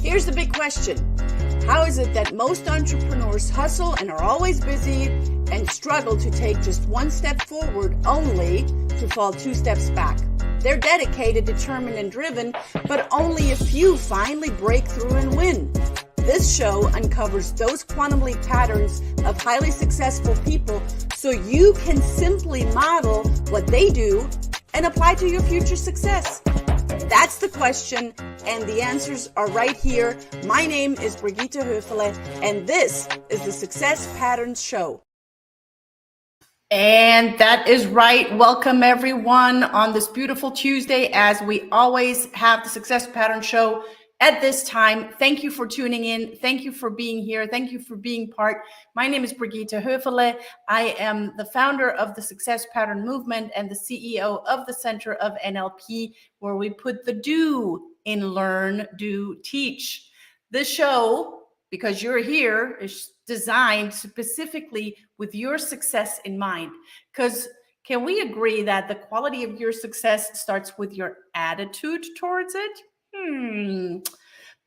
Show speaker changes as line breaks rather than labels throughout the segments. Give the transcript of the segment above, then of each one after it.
Here's the big question. How is it that most entrepreneurs hustle and are always busy and struggle to take just one step forward only to fall two steps back? They're dedicated, determined, and driven, but only a few finally break through and win. This show uncovers those quantum leap patterns of highly successful people so you can simply model what they do and apply to your future success. That's the question, and the answers are right here. My name is Brigitte Höfele, and this is the Success Patterns Show. And that is right. Welcome, everyone, on this beautiful Tuesday, as we always have the Success Patterns Show at this time. Thank you for tuning in. Thank you for being here. Thank you for being part. My name is Brigitte Höfele. I am the founder of the Success Pattern Movement and the CEO of the Center of NLP, where we put the do in learn, do, teach. This show, because you're here, is designed specifically with your success in mind. Because can we agree that the quality of your success starts with your attitude towards it?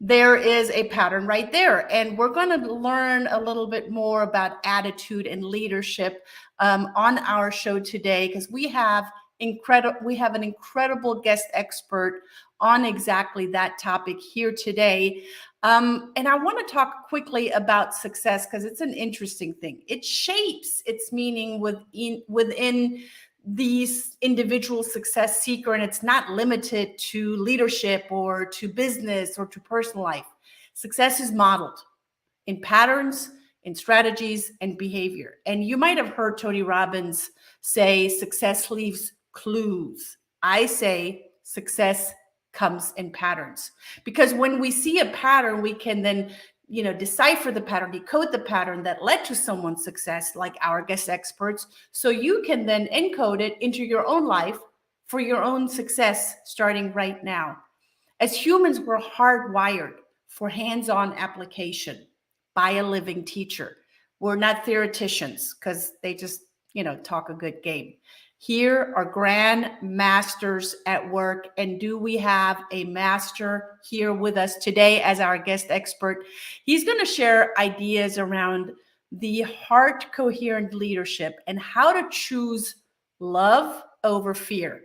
There is a pattern right there. And we're going to learn a little bit more about attitude and leadership on our show today, because we have an incredible guest expert on exactly that topic here today. And I want to talk quickly about success because it's an interesting thing. It shapes its meaning within these individual success seeker, and it's not limited to leadership or to business or to personal life. Success is modeled in patterns, in strategies, and behavior. And you might have heard Tony Robbins say, success leaves clues. I say success comes in patterns, because when we see a pattern, we can then decipher the pattern, decode the pattern that led to someone's success, like our guest experts. So you can then encode it into your own life for your own success starting right now. As humans, we're hardwired for hands-on application by a living teacher. We're not theoreticians because they just, talk a good game. Here are grand masters at work. And do we have a master here with us today as our guest expert? He's going to share ideas around the heart coherent leadership and how to choose love over fear.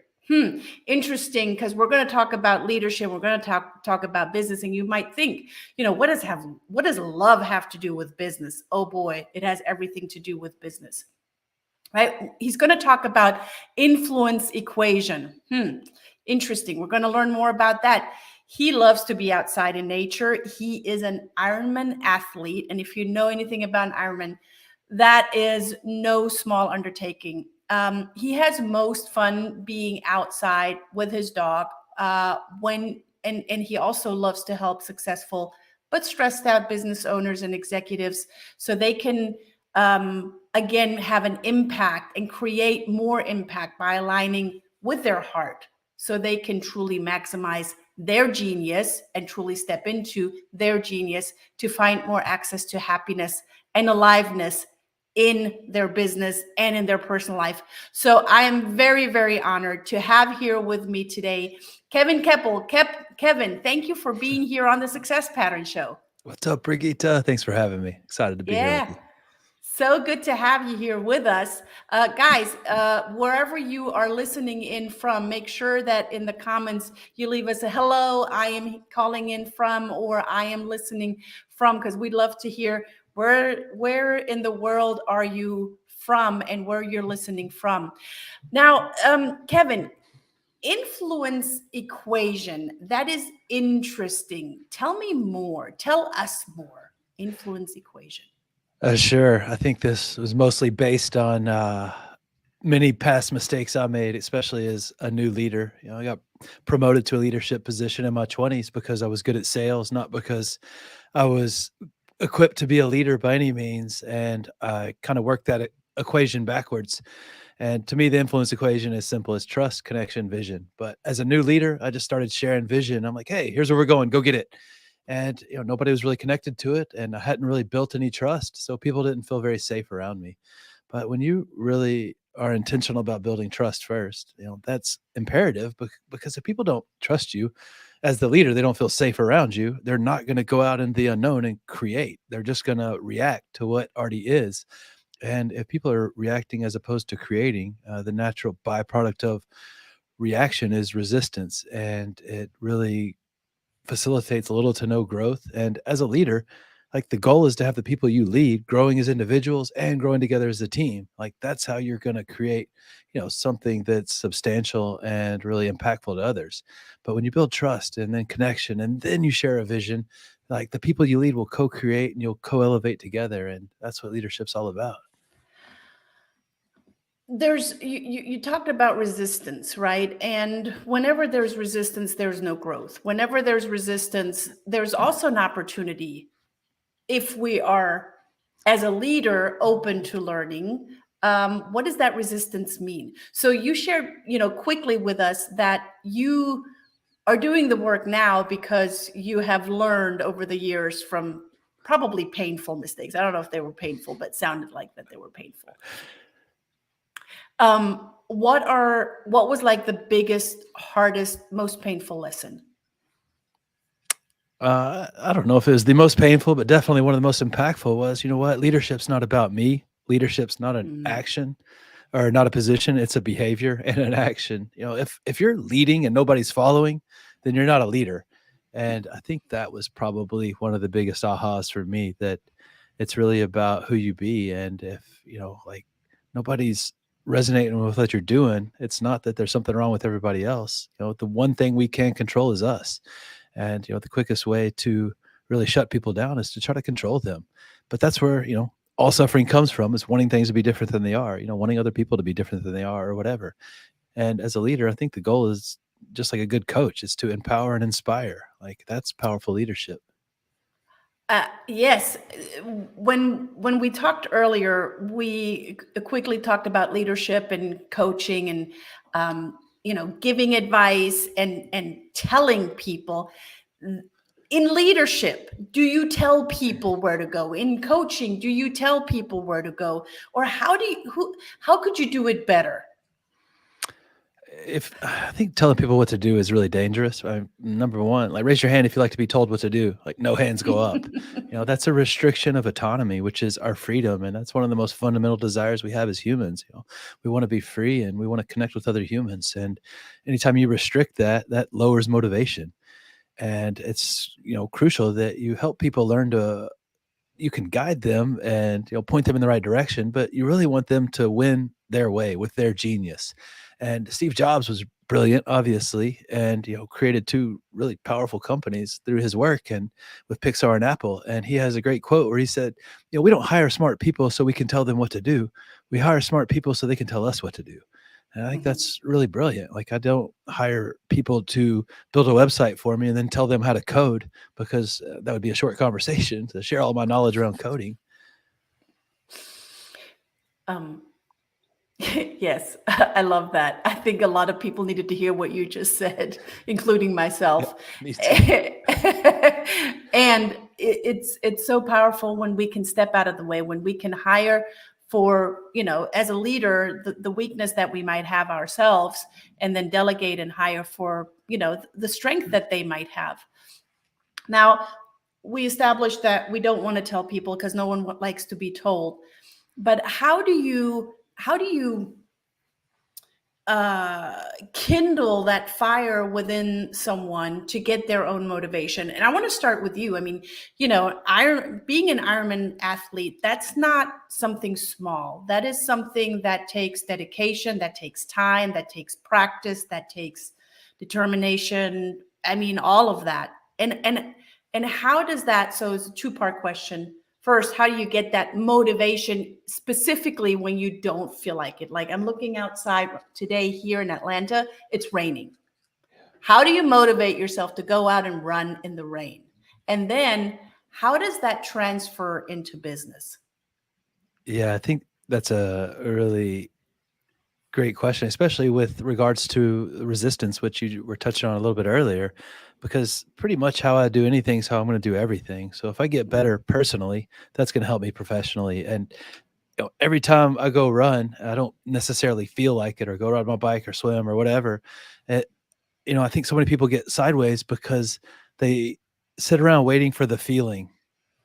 Interesting, because we're going to talk about leadership. We're going to talk about business. And you might think, what does love have to do with business? Oh boy, it has everything to do with business. Right? He's going to talk about influence equation. Interesting. We're going to learn more about that. He loves to be outside in nature. He is an Ironman athlete. And if you know anything about an Ironman, that is no small undertaking. He has most fun being outside with his dog and he also loves to help successful but stressed out business owners and executives so they can again, have an impact and create more impact by aligning with their heart so they can truly maximize their genius and truly step into their genius to find more access to happiness and aliveness in their business and in their personal life. So I am very, very honored to have here with me today, Kevin Kepple. Kevin, thank you for being here on the Success Pattern Show.
What's up, Brigitte? Thanks for having me. Excited to be here with you.
So good to have you here with us. Guys, wherever you are listening in from, make sure that in the comments you leave us a hello, I am calling in from, or I am listening from, because we'd love to hear where in the world are you from and where you're listening from. Now, Kevin, influence equation, that is interesting. Tell me more. Tell us more. Influence equation.
Sure. I think this was mostly based on many past mistakes I made, especially as a new leader. I got promoted to a leadership position in my 20s because I was good at sales, not because I was equipped to be a leader by any means. And I kind of worked that equation backwards. And to me, the influence equation is simple as trust, connection, vision. But as a new leader, I just started sharing vision. I'm like, hey, here's where we're going. Go get it. And nobody was really connected to it, and I hadn't really built any trust, so people didn't feel very safe around me. But when you really are intentional about building trust first, that's imperative, because if people don't trust you, as the leader, they don't feel safe around you. They're not going to go out in the unknown and create. They're just going to react to what already is. And if people are reacting as opposed to creating, the natural byproduct of reaction is resistance, and it really facilitates little to no growth. And as a leader, like the goal is to have the people you lead growing as individuals and growing together as a team. Like that's how you're going to create, something that's substantial and really impactful to others. But when you build trust and then connection and then you share a vision, like the people you lead will co-create and you'll co-elevate together. And that's what leadership's all about.
There's you talked about resistance, right? And whenever there's resistance, there's no growth. Whenever there's resistance, there's also an opportunity if we are, as a leader, open to learning. What does that resistance mean? So you shared, quickly with us that you are doing the work now because you have learned over the years from probably painful mistakes. I don't know if they were painful, but sounded like that they were painful. What was like the biggest, hardest, most painful lesson?
I don't know if it was the most painful, but definitely one of the most impactful was, you know what? Leadership's not about me. Leadership's not an
Mm.
action or not a position. It's a behavior and an action. If you're leading and nobody's following, then you're not a leader. And I think that was probably one of the biggest ahas for me, that it's really about who you be. And if, like nobody's resonating with what you're doing, it's not that there's something wrong with everybody else. The one thing we can control is us. And, the quickest way to really shut people down is to try to control them. But that's where, all suffering comes from, is wanting things to be different than they are, wanting other people to be different than they are or whatever. And as a leader, I think the goal is just like a good coach, is to empower and inspire. Like that's powerful leadership.
Yes. When we talked earlier, we quickly talked about leadership and coaching and giving advice and telling people. In leadership, do you tell people where to go? In coaching, do you tell people where to go? Or how could you do it better?
If I think telling people what to do is really dangerous. Number one, like raise your hand if you like to be told what to do. Like no hands go up. That's a restriction of autonomy, which is our freedom, and that's one of the most fundamental desires we have as humans. We want to be free and we want to connect with other humans. And anytime you restrict that, that lowers motivation. And it's crucial that you help people learn to, you can guide them and point them in the right direction, but you really want them to win their way with their genius. And Steve Jobs was brilliant, obviously, and created two really powerful companies through his work, and with Pixar and Apple. And he has a great quote where he said, we don't hire smart people so we can tell them what to do. We hire smart people so they can tell us what to do. And I think
Mhm.
that's really brilliant. Like I don't hire people to build a website for me and then tell them how to code, because that would be a short conversation to share all my knowledge around coding.
Um, yes, I love that. I think a lot of people needed to hear what you just said, including
Yeah,
myself.
me too.
And it's so powerful when we can step out of the way, when we can hire for, as a leader, the weakness that we might have ourselves, and then delegate and hire for, the strength that they might have. Now, we established that we don't want to tell people because no one likes to be told. But how do you kindle that fire within someone to get their own motivation? And I want to start with you. I mean, being an Ironman athlete, that's not something small. That is something that takes dedication, that takes time, that takes practice, that takes determination. I mean, all of that. And how does that? So it's a two-part question. First, how do you get that motivation specifically when you don't feel like it? Like I'm looking outside today here in Atlanta, it's raining. How do you motivate yourself to go out and run in the rain? And then how does that transfer into business?
Yeah, I think that's a really great question, especially with regards to resistance, which you were touching on a little bit earlier, because pretty much how I do anything is how I'm going to do everything. So if I get better personally, that's going to help me professionally. And every time I go run, I don't necessarily feel like it, or go ride my bike or swim or whatever. I think so many people get sideways because they sit around waiting for the feeling.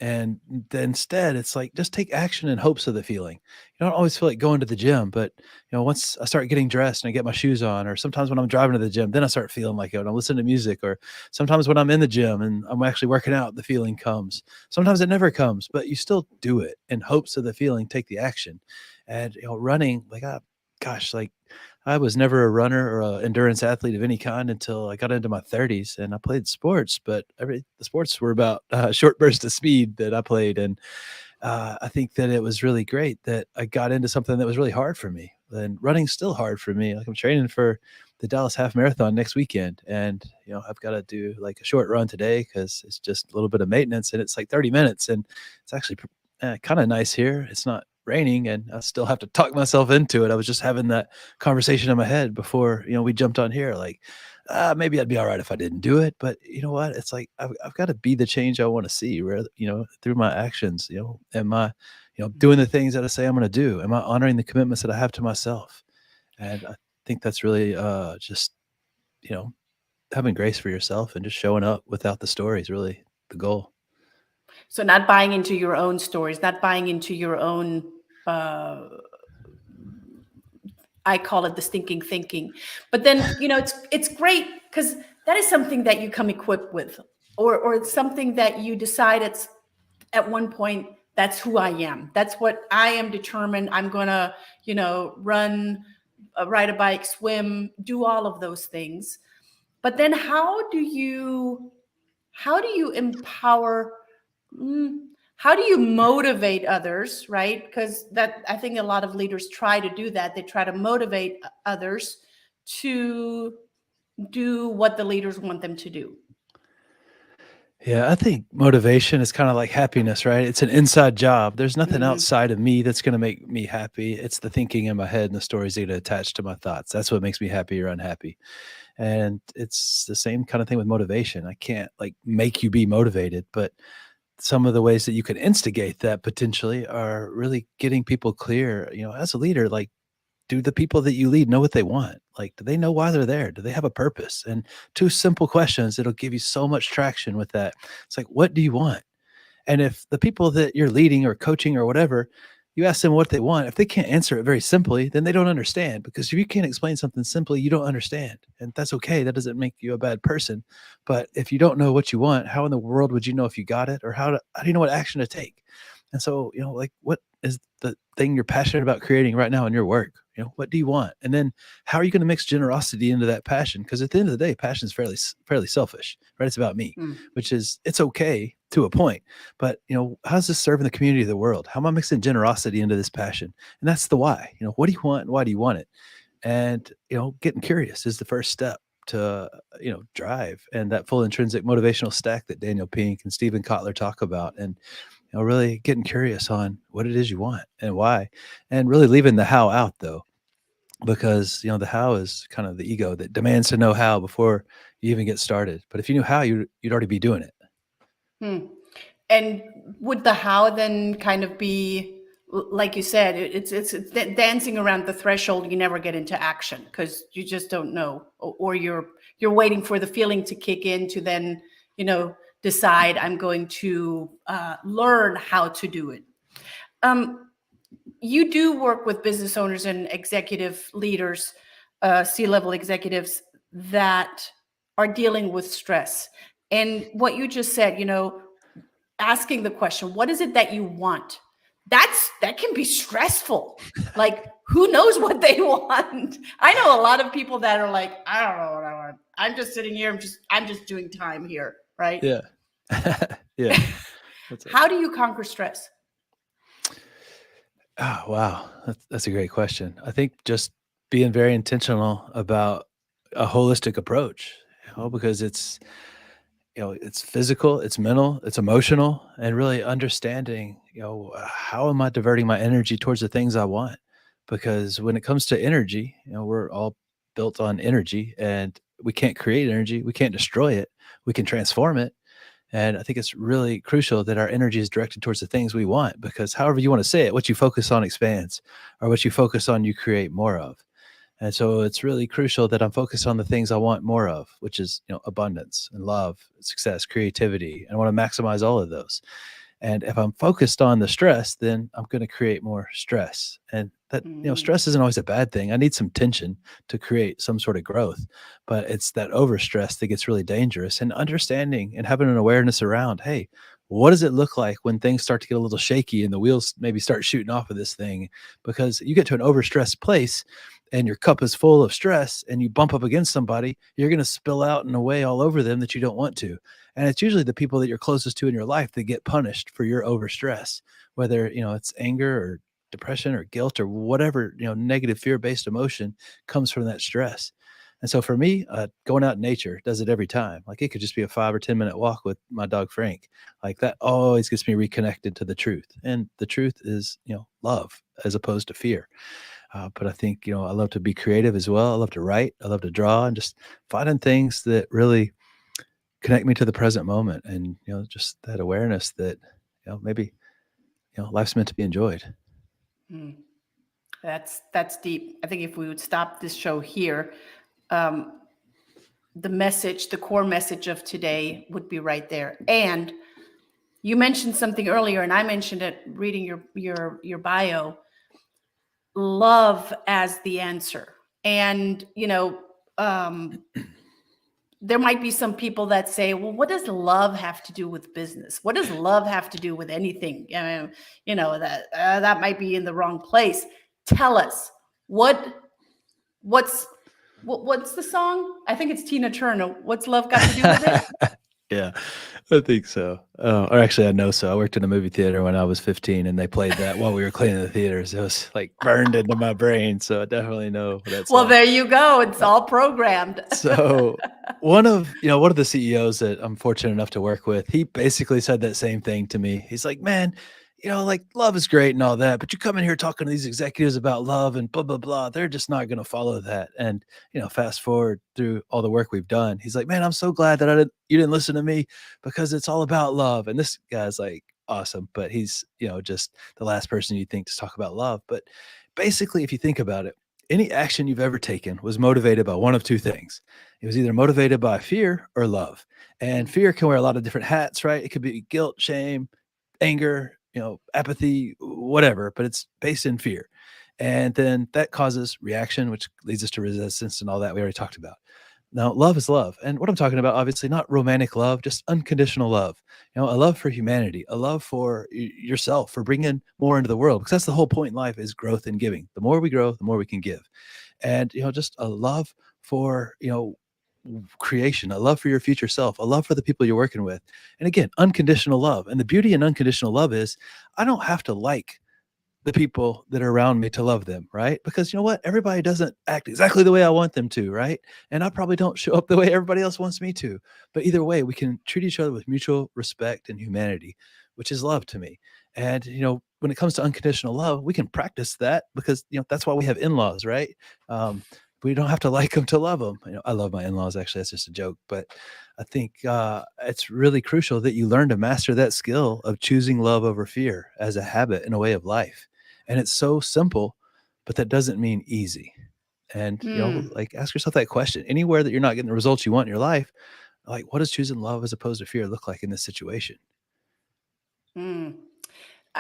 And instead, it's like just take action in hopes of the feeling. You don't always feel like going to the gym, but once I start getting dressed and I get my shoes on, or sometimes when I'm driving to the gym, then I start feeling like it. And I listen to music, or sometimes when I'm in the gym and I'm actually working out, the feeling comes. Sometimes it never comes, but you still do it in hopes of the feeling. Take the action, and running like gosh, like I was never a runner or a endurance athlete of any kind until I got into my 30s, and I played sports, but the sports were about short bursts of speed that I played. And I think that it was really great that I got into something that was really hard for me. And running's still hard for me. Like I'm training for the Dallas Half Marathon next weekend, and I've got to do like a short run today because it's just a little bit of maintenance, and it's like 30 minutes, and it's actually kind of nice here. It's not raining, and I still have to talk myself into it. I was just having that conversation in my head before we jumped on here. Like, maybe I'd be all right if I didn't do it, but you know what? It's like I've got to be the change I want to see, through my actions. Am I, doing the things that I say I'm going to do? Am I honoring the commitments that I have to myself? And I think that's really just you know having grace for yourself and just showing up without the stories. Really, the goal.
So not buying into your own stories, not buying into your own, uh, I call it the stinking thinking. But then, it's great because that is something that you come equipped with, or it's something that you decide it's at one point, that's who I am. That's what I am determined. I'm gonna, run, ride a bike, swim, do all of those things. But then how do you empower, mm, how do you motivate others, right? Because that, I think a lot of leaders try to do that. They try to motivate others to do what the leaders want them to do.
Yeah, I think motivation is kind of like happiness, right? It's an inside job. There's nothing
Mhm.
outside of me that's going to make me happy. It's the thinking in my head and the stories that get attached to my thoughts. That's what makes me happy or unhappy. And it's the same kind of thing with motivation. I can't like make you be motivated, but some of the ways that you can instigate that potentially are really getting people clear, as a leader. Like, do the people that you lead know what they want? Like, do they know why they're there? Do they have a purpose? And two simple questions, it'll give you so much traction with that. It's like, what do you want? And if the people that you're leading or coaching or whatever, you ask them what they want, if they can't answer it very simply, then they don't understand. Because if you can't explain something simply, you don't understand. And that's okay. That doesn't make you a bad person. But if you don't know what you want, how in the world would you know if you got it? Or how do you know what action to take? And so, like, what is the thing you're passionate about creating right now in your work? What do you want? And then how are you going to mix generosity into that passion? Because at the end of the day, passion is fairly selfish, right? It's about me,
Mm.
which is, it's okay to a point. But, how's this serving the community of the world? How am I mixing generosity into this passion? And that's the why. What do you want? And why do you want it? And, getting curious is the first step to, drive and that full intrinsic motivational stack that Daniel Pink and Stephen Kotler talk about. And, really getting curious on what it is you want and why, and really leaving the how out though, because, the how is kind of the ego that demands to know how before you even get started. But if you knew how, you'd already be doing it.
Hmm. And would the how then kind of be, like you said, it's dancing around the threshold. You never get into action because you just don't know, or you're waiting for the feeling to kick in to then decide I'm going to learn how to do it. Um, you do work with business owners and executive leaders, C-level executives that are dealing with stress. And what you just said, asking the question, what is it that you want? That can be stressful. Like, who knows what they want? I know a lot of people that are like, I don't know what I want. I'm just sitting here. I'm just doing time here, right?
Yeah. Yeah. That's it.
How do you conquer stress?
Oh, wow. That's a great question. I think just being very intentional about a holistic approach, because it's physical, it's mental, it's emotional, and really understanding, how am I diverting my energy towards the things I want? Because when it comes to energy, we're all built on energy, and we can't create energy, we can't destroy it, we can transform it. And I think it's really crucial that our energy is directed towards the things we want, because however you want to say it, what you focus on expands, or what you focus on, you create more of. And so it's really crucial that I'm focused on the things I want more of, which is, abundance and love, success, creativity. And I want to maximize all of those. And if I'm focused on the stress, then I'm going to create more stress. And that,
Mm,
stress isn't always a bad thing. I need some tension to create some sort of growth, but it's that overstress that gets really dangerous. And understanding and having an awareness around, hey, what does it look like when things start to get a little shaky and the wheels maybe start shooting off of this thing? Because you get to an overstressed place and your cup is full of stress and you bump up against somebody, you're going to spill out in a way all over them that you don't want to. And it's usually the people that you're closest to in your life that get punished for your overstress, whether, it's anger or depression or guilt or whatever, negative fear-based emotion comes from that stress. And so for me, going out in nature does it every time. Like it could just be a 5 or 10 minute walk with my dog Frank. Like that always gets me reconnected to the truth. And the truth is, love as opposed to fear. But I think, I love to be creative as well. I love to write. I love to draw and just finding things that really connect me to the present moment and, just that awareness that, maybe, life's meant to be enjoyed.
mm. That's deep. I think if we would stop this show here, um, the message, the core message of today would be right there. And you mentioned something earlier, and I mentioned it reading your bio. Love as the answer, and there might be some people that say, well, what does love have to do with business? What does love have to do with anything? That might be in the wrong place. Tell us what what's what's the song? I think it's Tina Turner. What's love got to do with it?
Yeah, I think so. Or actually, I know so. I worked in a movie theater when I was 15, and they played that while we were cleaning the theaters. It was like burned into my brain, so I definitely know that
Well,
song.
there you go. It's
Uh,
all programmed.
So one of the CEOs that I'm fortunate enough to work with, he basically said that same thing to me. He's like, "Man, like love is great and all that, but you come in here talking to these executives about love and blah blah blah. They're just not going to follow that." And fast forward through all the work we've done, he's like, "Man, I'm so glad that you didn't listen to me because it's all about love." And this guy's like awesome, but he's just the last person you think to talk about love. But basically, if you think about it, any action you've ever taken was motivated by one of two things. It was either motivated by fear or love. And fear can wear a lot of different hats, right? It could be guilt, shame, anger, apathy, whatever, but it's based in fear. And then that causes reaction, which leads us to resistance and all that we already talked about. Now, love is love. And what I'm talking about, obviously, not romantic love, just unconditional love. A love for humanity, a love for yourself, for bringing more into the world, because that's the whole point in life is growth and giving. The more we grow, the more we can give. And, just a love for, creation, a love for your future self, a love for the people you're working with. And again, unconditional love. And the beauty in unconditional love is I don't have to like the people that are around me to love them, right? Because you know what? Everybody doesn't act exactly the way I want them to, right? And I probably don't show up the way everybody else wants me to. But either way, we can treat each other with mutual respect and humanity, which is love to me. And when it comes to unconditional love, we can practice that because that's why we have in-laws, right? Um, we don't have to like them to love them. I love my in-laws. Actually, that's just a joke, but I think it's really crucial that you learn to master that skill of choosing love over fear as a habit and a way of life. And it's so simple, but that doesn't mean easy. And,
Hmm.
like ask yourself that question. Anywhere that you're not getting the results you want in your life, like what does choosing love as opposed to fear look like in this situation?
Hmm.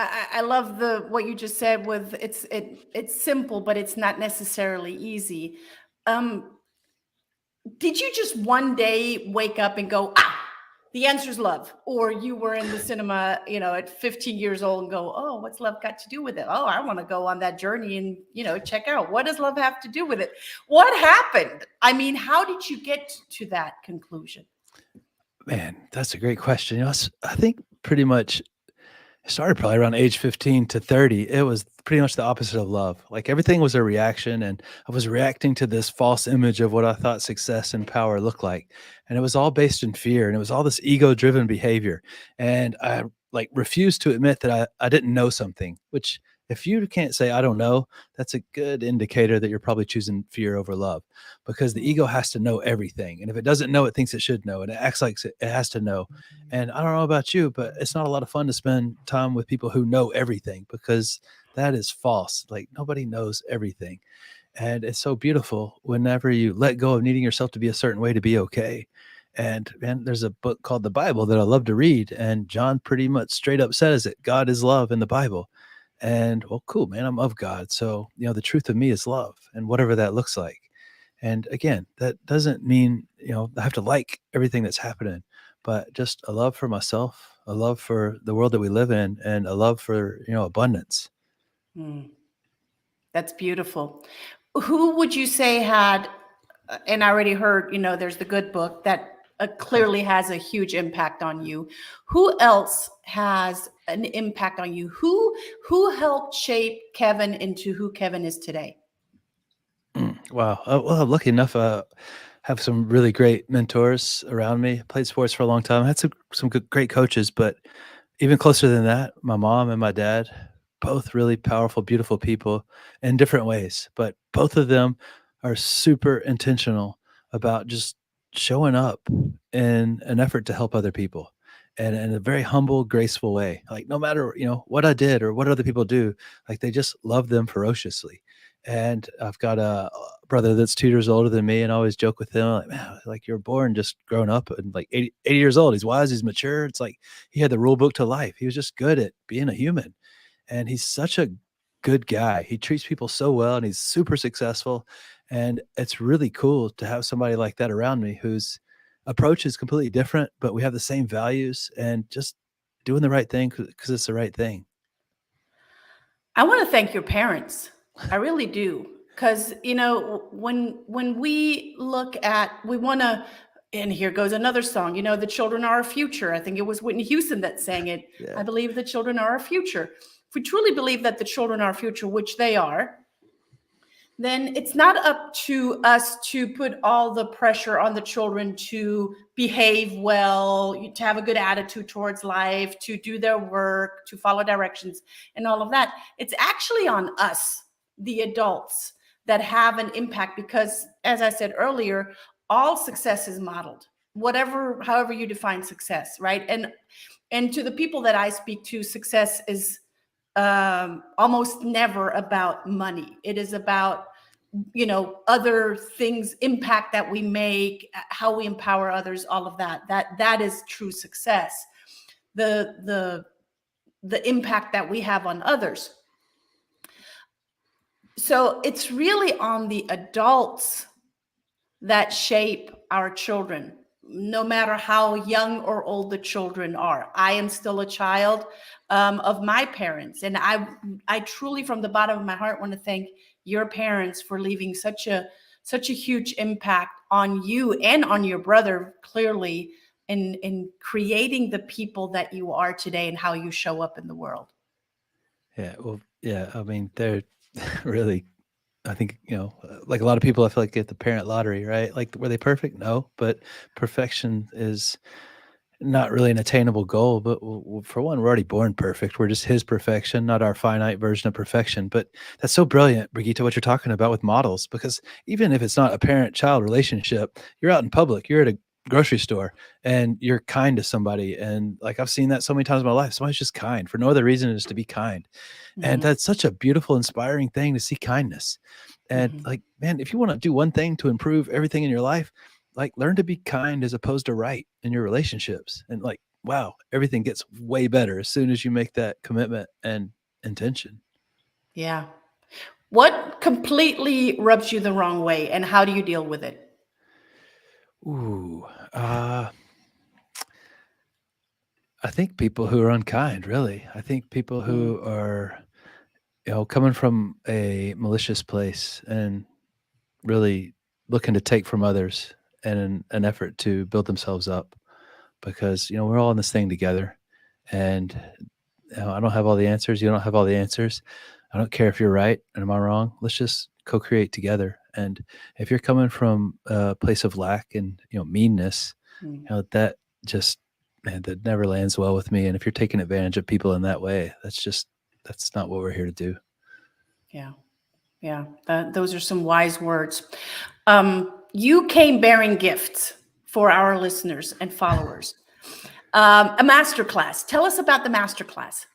I love the what you just said with it's simple, but it's not necessarily easy. Um, did you just one day wake up and go, the answer's love? Or you were in the cinema, at 15 years old and go, oh, what's love got to do with it? Oh, I want to go on that journey and, check out what does love have to do with it? What happened? I mean, how did you get to that conclusion?
Man, that's a great question. I think pretty much I started probably around age 15 to 30. It was pretty much the opposite of love. Like everything was a reaction, and I was reacting to this false image of what I thought success and power looked like. And it was all based in fear, and it was all this ego driven behavior. And I like refused to admit that I didn't know something, which if you can't say I don't know, that's a good indicator that you're probably choosing fear over love because the ego has to know everything. And if it doesn't know, it thinks it should know, and it acts like it has to know. And I don't know about you, but it's not a lot of fun to spend time with people who know everything because that is false. Like nobody knows everything. And it's so beautiful whenever you let go of needing yourself to be a certain way to be okay. And man, there's a book called the Bible that I love to read, and John pretty much straight up says it. God is love in the Bible. And well, cool, man, I'm of God. So, the truth of me is love, and whatever that looks like. And again, that doesn't mean, I have to like everything that's happening, but just a love for myself, a love for the world that we live in, and a love for, abundance.
Mm, that's beautiful. Who would you say had, and I already heard, there's the good book that clearly has a huge impact on you. Who else has an impact on you? Who helped shape Kevin into who Kevin is today?
Wow. Well, I'm lucky enough, have some really great mentors around me. Played sports for a long time. Had some good, great coaches, but even closer than that, my mom and my dad, both really powerful, beautiful people in different ways, but both of them are super intentional about just showing up in an effort to help other people and in a very humble, graceful way. Like no matter, what I did or what other people do, like they just love them ferociously. And I've got a brother that's 2 years older than me, and I always joke with him, like, man, like you're born just grown up and like 80 years old. He's wise, he's mature. It's like he had the rule book to life. He was just good at being a human. And he's such a good guy. He treats people so well and he's super successful. And it's really cool to have somebody like that around me whose approach is completely different, but we have the same values and just doing the right thing because it's the right thing.
I want to thank your parents. I really do. Because, when we look at, we want to, and here goes another song, the children are our future. I think it was Whitney Houston that sang it. I
Yeah.
believe the children are our future. If we truly believe that the children are our future, which they are, then it's not up to us to put all the pressure on the children to behave well, to have a good attitude towards life, to do their work, to follow directions, and all of that. It's actually on us, the adults, that have an impact because, as I said earlier, all success is modeled, however you define success, right? And to the people that I speak to, success is almost never about money. It is about other things, impact that we make, how we empower others, all of that is true success. The impact that we have on others. So it's really on the adults that shape our children, no matter how young or old the children are. I am still a child of my parents, and I truly, from the bottom of my heart, want to thank your parents for leaving such a huge impact on you and on your brother, clearly, in creating the people that you are today and how you show up in the world.
Yeah. Well, yeah. I mean, they're really, I think, like a lot of people, I feel like get the parent lottery, right? Like, were they perfect? No, but perfection is not really an attainable goal, but for one, we're already born perfect. We're just his perfection, not our finite version of perfection. But that's so brilliant, Brigitte, what you're talking about with models, because even if it's not a parent-child relationship, you're out in public, you're at a grocery store, and you're kind to somebody. And like I've seen that so many times in my life, somebody's just kind for no other reason than just to be kind. And
Mhm,
that's such a beautiful, inspiring thing to see kindness. And
mhm.
like, man, if you want to do one thing to improve everything in your life, like learn to be kind as opposed to right in your relationships. And like, wow, everything gets way better as soon as you make that commitment and intention.
Yeah. What completely rubs you the wrong way, and how do you deal with it?
Ooh, I think people who are unkind, really. I think people
Mm,
who are, coming from a malicious place and really looking to take from others in an effort to build themselves up because, we're all in this thing together. And I don't have all the answers. You don't have all the answers. I don't care if you're right and am I wrong. Let's just co-create together. And if you're coming from a place of lack and meanness,
mm.
that just man, that never lands well with me. And if you're taking advantage of people in that way, that's not what we're here to do.
Yeah. Yeah, those are some wise words. You came bearing gifts for our listeners and followers. A masterclass. Tell us about the masterclass.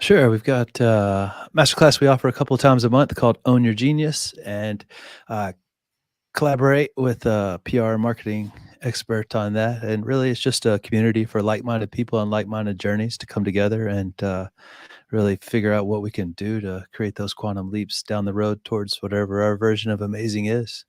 Sure. We've got masterclass we offer a couple of times a month called Own Your Genius, and uh, collaborate with a PR marketing expert on that. And really, it's just a community for like-minded people on like-minded journeys to come together and really figure out what we can do to create those quantum leaps down the road towards whatever our version of amazing is.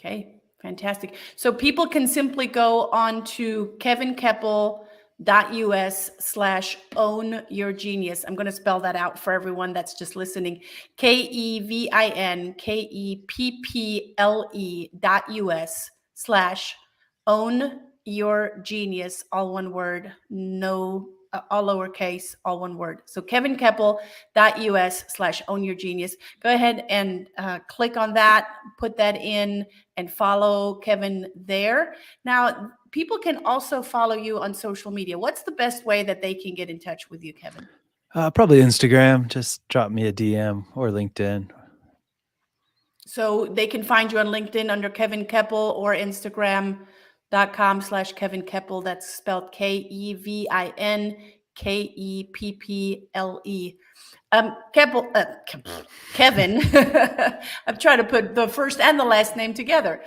Okay, fantastic. So people can simply go on to kevinkeppel.us/own your genius. I'm going to spell that out for everyone that's just listening. KEVINKEPPLE.us/own your genius, all one word, no, all lowercase, all one word. So kevinkeppel.us/own your genius. Go ahead and click on that, put that in, and follow Kevin there. Now, people can also follow you on social media. What's the best way that they can get in touch with you, Kevin?
Probably Instagram. Just drop me a DM or LinkedIn.
So they can find you on LinkedIn under Kevin Kepple or Instagram.com/Kevin Kepple. That's spelled KEVINKEPPLE. Kevin, I'm trying to put the first and the last name together.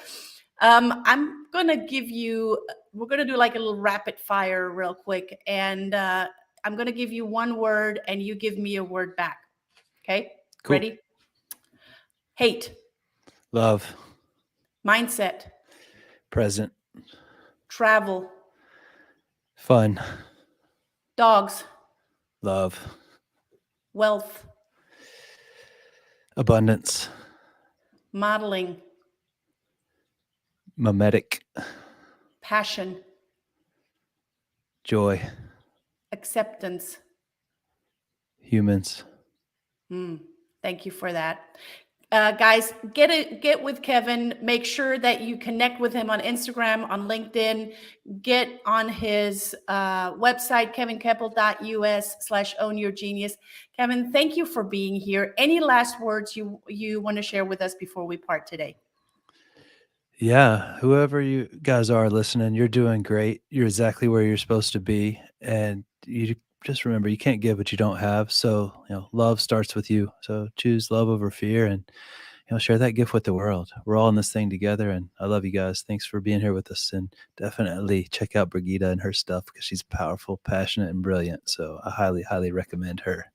I'm going to we're going to do like a little rapid fire real quick. And I'm going to give you one word and you give me a word back. Okay?
Cool.
Ready? Hate.
Love.
Mindset.
Present.
Travel.
Fun.
Dogs.
Love.
Wealth.
Abundance.
Modeling.
Mimetic.
Passion.
Joy.
Acceptance.
Humans.
Thank you for that. Guys, get with Kevin. Make sure that you connect with him on Instagram, on LinkedIn. Get on his website, kevinkeppel.us/own your genius. Kevin, thank you for being here. Any last words you want to share with us before we part today?
Yeah, whoever you guys are listening, you're doing great. You're exactly where you're supposed to be. And you just remember, you can't give what you don't have. So, love starts with you. So choose love over fear and, share that gift with the world. We're all in this thing together. And I love you guys. Thanks for being here with us. And definitely check out Brigitte and her stuff because she's powerful, passionate, and brilliant. So I highly, highly recommend her.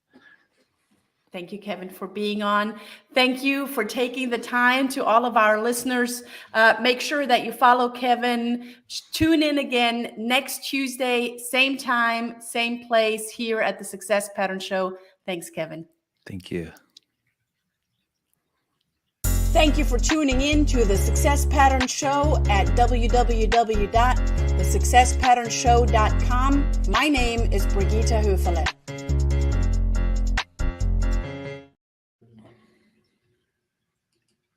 Thank you, Kevin, for being on. Thank you for taking the time. To all of our listeners, make sure that you follow Kevin. Tune in again next Tuesday, same time, same place here at the Success Pattern Show. Thanks, Kevin.
Thank you.
Thank you for tuning in to the Success Pattern Show at www.thesuccesspatternshow.com. My name is Brigitte Höfele.